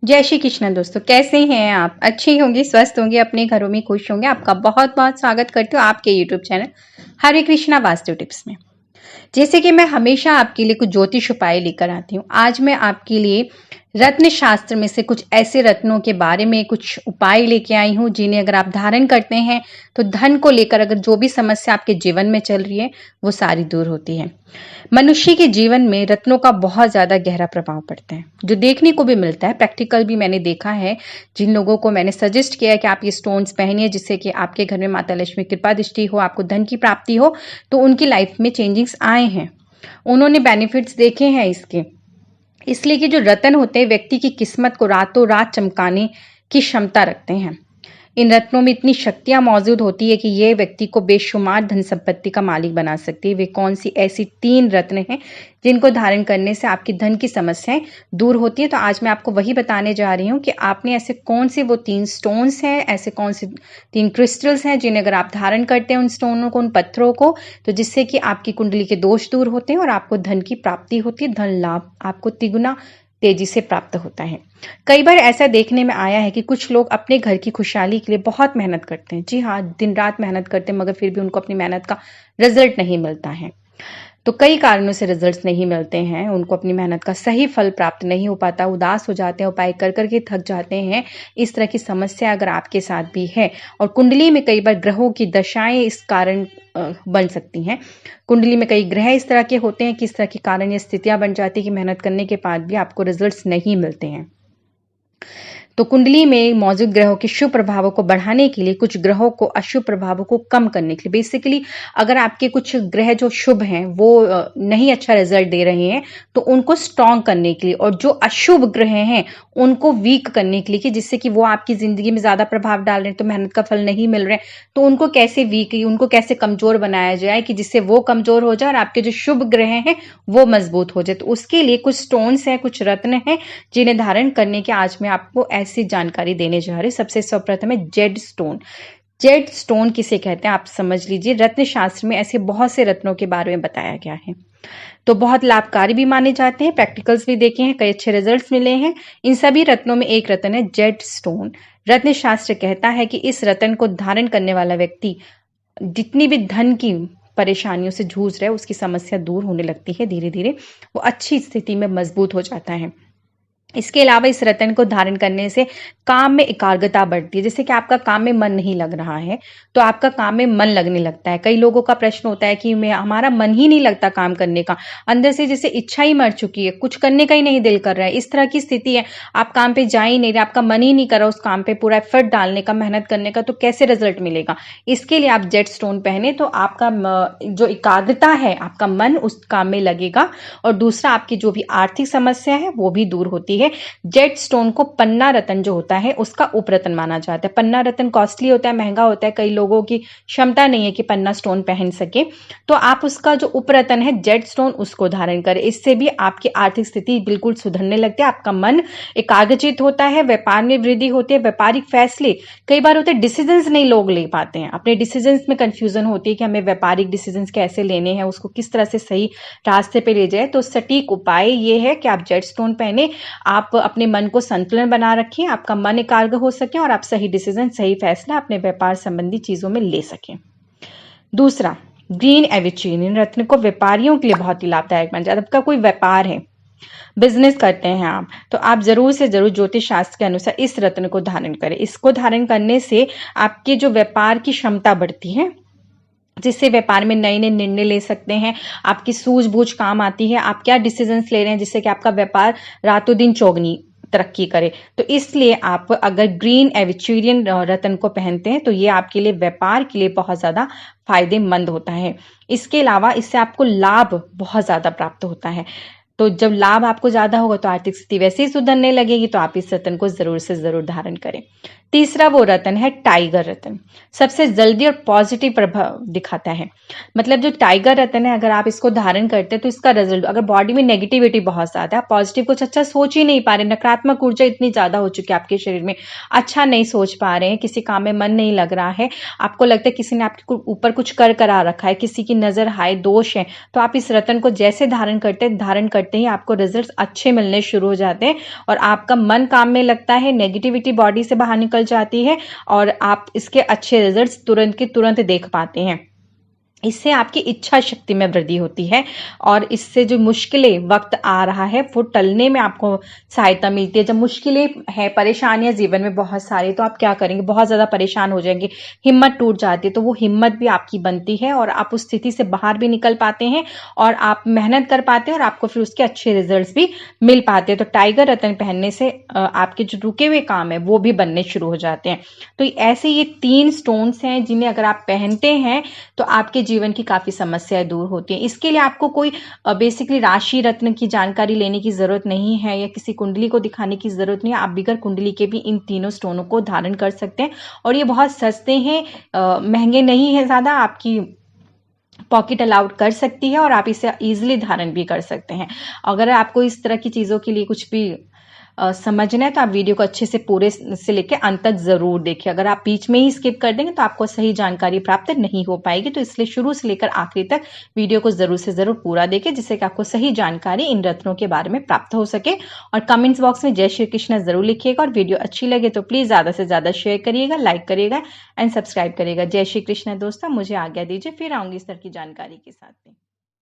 जय श्री कृष्ण दोस्तों, कैसे हैं आप? अच्छे होंगे, स्वस्थ होंगे, अपने घरों में खुश होंगे। आपका बहुत बहुत स्वागत करती हूँ आपके यूट्यूब चैनल हरे कृष्णा वास्तु टिप्स में। जैसे कि मैं हमेशा आपके लिए कुछ ज्योतिष उपाय लेकर आती हूँ, आज मैं आपके लिए रत्न शास्त्र में से कुछ ऐसे रत्नों के बारे में कुछ उपाय लेके आई हूँ जिन्हें अगर आप धारण करते हैं तो धन को लेकर अगर जो भी समस्या आपके जीवन में चल रही है वो सारी दूर होती है। मनुष्य के जीवन में रत्नों का बहुत ज्यादा गहरा प्रभाव पड़ता है, जो देखने को भी मिलता है, प्रैक्टिकल भी मैंने देखा है। जिन लोगों को मैंने सजेस्ट किया है कि आप ये स्टोन्स पहनिए जिससे कि आपके घर में माता लक्ष्मी कृपा दृष्टि हो, आपको धन की प्राप्ति हो, तो उनकी लाइफ में चेंजिंग्स आए हैं, उन्होंने बेनिफिट्स देखे हैं इसके। इसलिए कि जो रत्न होते हैं व्यक्ति की किस्मत को रातों रात चमकाने की क्षमता रखते हैं। इन रत्नों में इतनी शक्तियां मौजूद होती है कि ये व्यक्ति को बेशुमार धन संपत्ति का मालिक बना सकती है। वे कौन सी ऐसी 3 रत्न हैं जिनको धारण करने से आपकी धन की समस्याएं दूर होती है? तो आज मैं आपको वही बताने जा रही हूँ कि आपने ऐसे कौन से वो 3 स्टोन्स हैं, ऐसे कौन से 3 क्रिस्टल्स हैं जिन्हें अगर आप धारण करते हैं, उन स्टोनों को, उन पत्थरों को, तो जिससे कि आपकी कुंडली के दोष दूर होते हैं और आपको धन की प्राप्ति होती है, धन लाभ आपको तिगुना तेजी से प्राप्त होता है। कई बार ऐसा देखने में आया है कि कुछ लोग अपने घर की खुशहाली के लिए बहुत मेहनत करते हैं। जी हाँ, दिन रात मेहनत करते हैं, मगर फिर भी उनको अपनी मेहनत का रिजल्ट नहीं मिलता है। तो कई कारणों से रिजल्ट्स नहीं मिलते हैं, उनको अपनी मेहनत का सही फल प्राप्त नहीं हो पाता, उदास हो जाते हैं, उपाय कर करके थक जाते हैं। इस तरह की समस्या अगर आपके साथ भी है और कुंडली में कई बार ग्रहों की दशाएं इस कारण बन सकती हैं। कुंडली में कई ग्रह इस तरह के होते हैं कि इस तरह के कारण ये स्थितियां बन जाती है कि मेहनत करने के बाद भी आपको रिजल्ट्स नहीं मिलते हैं। तो कुंडली में मौजूद ग्रहों के शुभ प्रभावों को बढ़ाने के लिए, कुछ ग्रहों को अशुभ प्रभावों को कम करने के लिए, बेसिकली अगर आपके कुछ ग्रह जो शुभ हैं वो नहीं अच्छा रिजल्ट दे रहे हैं तो उनको स्ट्रांग करने के लिए, और जो अशुभ ग्रह हैं उनको वीक करने के लिए कि जिससे कि वो आपकी जिंदगी में ज्यादा प्रभाव डाल रहे हैं तो मेहनत का फल नहीं मिल रहा है, तो उनको कैसे वीक, उनको कैसे कमजोर बनाया जाए कि जिससे वो कमजोर हो जाए और आपके जो शुभ ग्रह हैं वो मजबूत हो जाए। तो उसके लिए कुछ स्टोन्स हैं, कुछ रत्न हैं जिन्हें धारण करने के आज मैं आपको ऐसी जानकारी देने जा रही हूं। सबसे सर्वप्रथम है जेड स्टोन। जेड स्टोन किसे कहते हैं आप समझ लीजिए। रत्न शास्त्र में ऐसे बहुत से रत्नों के बारे में बताया गया है, तो बहुत लाभकारी भी माने जाते हैं, प्रैक्टिकल्स भी देखे हैं, कई अच्छे रिजल्ट्स मिले हैं। इन सभी रत्नों में एक रत्न है जेड स्टोन। रत्न शास्त्र कहता है कि इस रत्न को धारण करने वाला व्यक्ति जितनी भी धन की परेशानियों से जूझ रहा है उसकी समस्या दूर होने लगती है, धीरे धीरे वो अच्छी स्थिति में मजबूत हो जाता है। इसके अलावा इस रत्न को धारण करने से काम में एकाग्रता बढ़ती है। जैसे कि आपका काम में मन नहीं लग रहा है तो आपका काम में मन लगने लगता है। कई लोगों का प्रश्न होता है कि मैं हमारा मन ही नहीं लगता काम करने का, अंदर से जैसे इच्छा ही मर चुकी है, कुछ करने का ही नहीं दिल कर रहा है, इस तरह की स्थिति है। आप काम पे जा ही नहीं रहे, आपका मन ही नहीं कर रहा उस काम पे पूरा एफर्ट डालने का, मेहनत करने का, तो कैसे रिजल्ट मिलेगा? इसके लिए आप जेड स्टोन पहने तो आपका जो एकाग्रता है, आपका मन उस काम में लगेगा, और दूसरा आपकी जो भी आर्थिक समस्या है वो भी दूर होती है। जेड स्टोन को पन्ना रत्न जो होता है उसका उपरत्न माना जाता है। पन्ना रत्न कॉस्टली होता है, महंगा होता है, कई लोगों की क्षमता नहीं है कि पन्ना स्टोन पहन सके, तो आप उसका जो उपरत्न है जेड स्टोन उसको धारण करें। इससे भी आपकी आर्थिक स्थिति बिल्कुल सुधरने लगती है, आपका मन एकाग्रचित होता है, व्यापार में वृद्धि होती है, व्यापारिक फैसले कई बार होते हैं डिसीजंस नहीं लोग ले पाते हैं, अपने डिसीजंस में कंफ्यूजन होती है कि हमें व्यापारिक डिसीजंस कैसे लेने हैं, उसको किस तरह से सही रास्ते पे ले जाए। तो सटीक उपाय ये है कि आप जेड स्टोन पहने, आप अपने मन को संतुलन बना रखें, आपका मन एकाग्र हो सके और आप सही डिसीजन, सही फैसला अपने व्यापार संबंधी चीजों में ले सकें। दूसरा, ग्रीन एविचीनियन रत्न को व्यापारियों के लिए बहुत ही लाभदायक माना जाता है। आपका कोई व्यापार है, बिजनेस करते हैं आप, तो आप जरूर से जरूर ज्योतिष शास्त्र के अनुसार इस रत्न को धारण करें। इसको धारण करने से आपके जो व्यापार की क्षमता बढ़ती है, जिससे व्यापार में नए नए निर्णय ले सकते हैं, आपकी सूझबूझ काम आती है, आप क्या डिसीजंस ले रहे हैं जिससे कि आपका व्यापार रातों दिन चौगनी तरक्की करे। तो इसलिए आप अगर ग्रीन एविचूरियन रत्न को पहनते हैं तो ये आपके लिए व्यापार के लिए बहुत ज्यादा फायदेमंद होता है। इसके अलावा इससे आपको लाभ बहुत ज्यादा प्राप्त होता है। तो जब लाभ आपको ज्यादा होगा तो आर्थिक स्थिति वैसे ही सुधरने लगेगी, तो आप इस रत्न को जरूर से जरूर धारण करें। तीसरा वो रत्न है टाइगर रत्न। सबसे जल्दी और पॉजिटिव प्रभाव दिखाता है। मतलब जो टाइगर रत्न है, अगर आप इसको धारण करते हैं तो इसका रिजल्ट, अगर बॉडी में नेगेटिविटी बहुत ज्यादा है, पॉजिटिव कुछ अच्छा सोच ही नहीं पा रहे, नकारात्मक ऊर्जा इतनी ज्यादा हो चुकी है आपके शरीर में, अच्छा नहीं सोच पा रहे हैं, किसी काम में मन नहीं लग रहा है, आपको लगता है किसी ने आपके ऊपर कुछ कर करा रखा है, किसी की नजर हाय, दोष है, तो आप इस रत्न को जैसे धारण करते करते ही आपको रिजल्ट्स अच्छे मिलने शुरू हो जाते हैं और आपका मन काम में लगता है, नेगेटिविटी बॉडी से बाहर निकल जाती है और आप इसके अच्छे रिजल्ट्स तुरंत के तुरंत देख पाते हैं। इससे आपकी इच्छा शक्ति में वृद्धि होती है और इससे जो मुश्किलें वक्त आ रहा है वो टलने में आपको सहायता मिलती है। जब मुश्किलें हैं, परेशानियां जीवन में बहुत सारी, तो आप क्या करेंगे, बहुत ज़्यादा परेशान हो जाएंगे, हिम्मत टूट जाती है, तो वो हिम्मत भी आपकी बनती है और आप उस स्थिति से बाहर भी निकल पाते हैं और आप मेहनत कर पाते हैं और आपको फिर उसके अच्छे रिजल्ट भी मिल पाते हैं। तो टाइगर रत्न पहनने से आपके जो रुके हुए काम है वो भी बनने शुरू हो जाते हैं। तो ऐसे ये 3 स्टोन्स हैं जिन्हें अगर आप पहनते हैं तो आपके जीवन की काफी समस्याएं दूर होती हैं। इसके लिए आपको कोई बेसिकली राशि रत्न की जानकारी लेने की जरूरत नहीं है या किसी कुंडली को दिखाने की जरूरत नहीं है। आप बिगर कुंडली के भी इन तीनों स्टोनों को धारण कर सकते हैं और ये बहुत सस्ते हैं, महंगे नहीं है ज्यादा, आपकी पॉकेट अलाउड कर सकती है और आप इसे इजीली धारण भी कर सकते हैं। अगर आपको इस तरह की चीजों के लिए कुछ भी समझना है तो आप वीडियो को अच्छे से पूरे से लेकर अंत तक जरूर देखिए। अगर आप बीच में ही स्किप कर देंगे तो आपको सही जानकारी प्राप्त नहीं हो पाएगी, तो इसलिए शुरू से लेकर आखिरी तक वीडियो को जरूर से जरूर पूरा देखें जिससे कि आपको सही जानकारी इन रत्नों के बारे में प्राप्त हो सके। और कमेंट्स बॉक्स में जय श्री कृष्ण जरूर लिखिएगा और वीडियो अच्छी लगे तो प्लीज ज्यादा से ज्यादा शेयर करिएगा, लाइक करिएगा एंड सब्सक्राइब करिएगा। जय श्री कृष्ण दोस्तों, मुझे आज्ञा दीजिए, फिर आऊंगी इस तरह की जानकारी के साथ में।